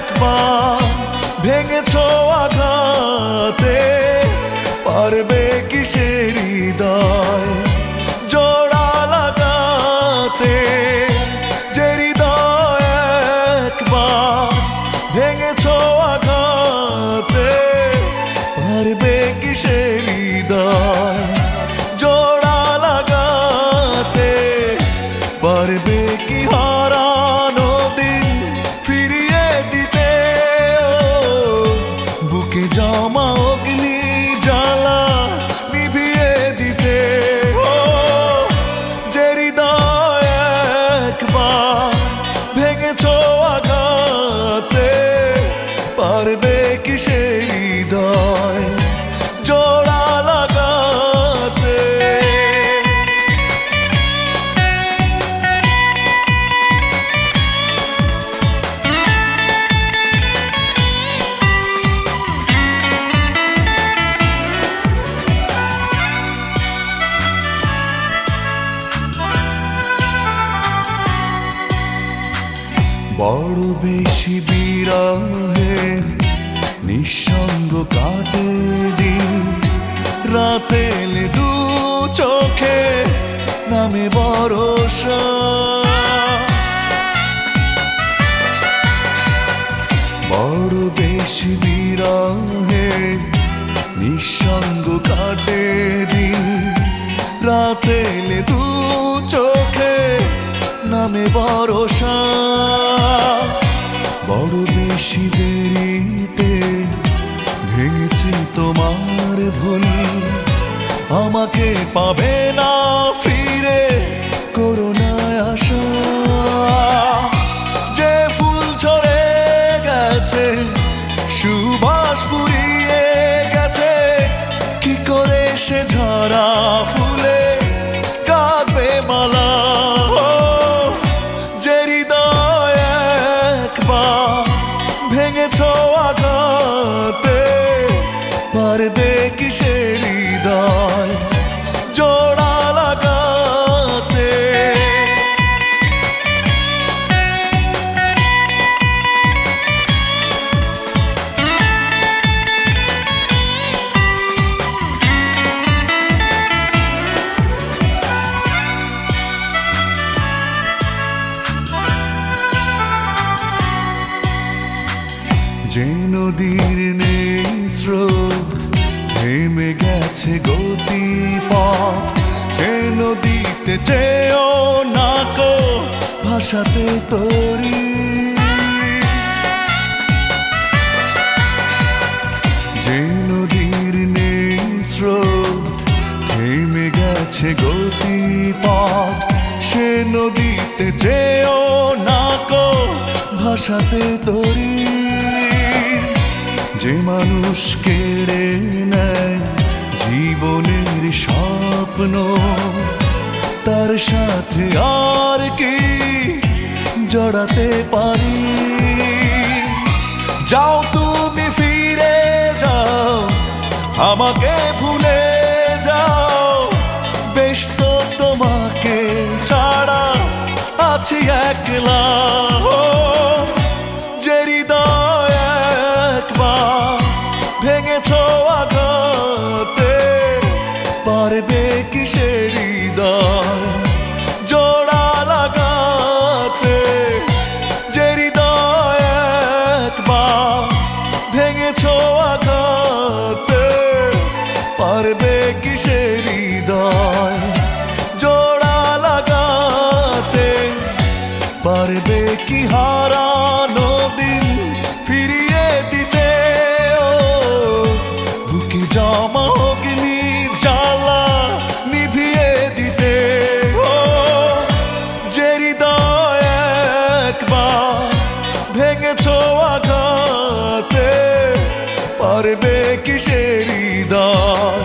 একবার ভেঙেছো আঘাতে, পারবে কি সে হৃদয় জোড়া লাগাতে? যে হৃদয় একবার ভেঙেছো আঘাতে, পারবে কি সে হৃদয় জোড়া লাগাতে? পারবে কি হারানো দিন ফিরিয়ে দিতে? বুকে জমা অগ্নি জ্বালা নিভিয়ে দিতে? যে হৃদয় একবার ভেঙেছো আঘাতে, পারবে কি সে হৃদয় জোড়া লাগাতে? বড় বেশি বিরহে নিঃসঙ্গ কাটে দিন, রাতে এলে দু চোখে নামে ভরসা। বড় বেশি বিরহে নিঃসঙ্গ কাটে দিন, রাতে এলে দু চোখে নামে ভরসা। বড় বেশি দেরিতে ভেঙেছি তোমার ভুল, আমাকে পাবে না ফিরে করুণায় আশা। যে ফুল ঝরে গেছে সুবাস ফুরিয়ে গেছে, কি করে সে ঝরা ফুলে কাঁদবে মালা? যে হৃদয় একবার ভেঙেছো আঘাতে, পারবে কি সে হৃদয় জোড়া লাগাতে? যে নদীর নেই স্রোত থেমে গেছে গতিপথ, সে নদীতে যেও না কো ভাসাতে তরি। যে নদীর নেই স্রোত থেমে গেছে গতিপথ, সে নদীতে যেও না কো ভাসাতে তরি। যে মানুষ কেড়ে নেয় জীবনের স্বপ্ন, তার সাথে আর কি জড়াতে পারি? যাও তুমি ফিরে যাও, আমাকে ভুলে যাও, বেশ তো তোমাকে ছাড়া আছি একলা। যে হৃদয় একবার ভেঙেছো আঘাতে, পারবে কি সে হৃদয় জোড়া লাগাতে? যে হৃদয় একবার ভেঙেছো আঘাতে, পারবে কি সে হৃদয় জোড়া লাগাতে? পারবে কি হারানো দিন ফিরিয়ে দিতে? বুকে জমা অগ্নি জ্বালা নিভিয়ে দিতে? যে হৃদয় একবার ভেঙেছো আঘাতে, পারবে কি সে হৃদয়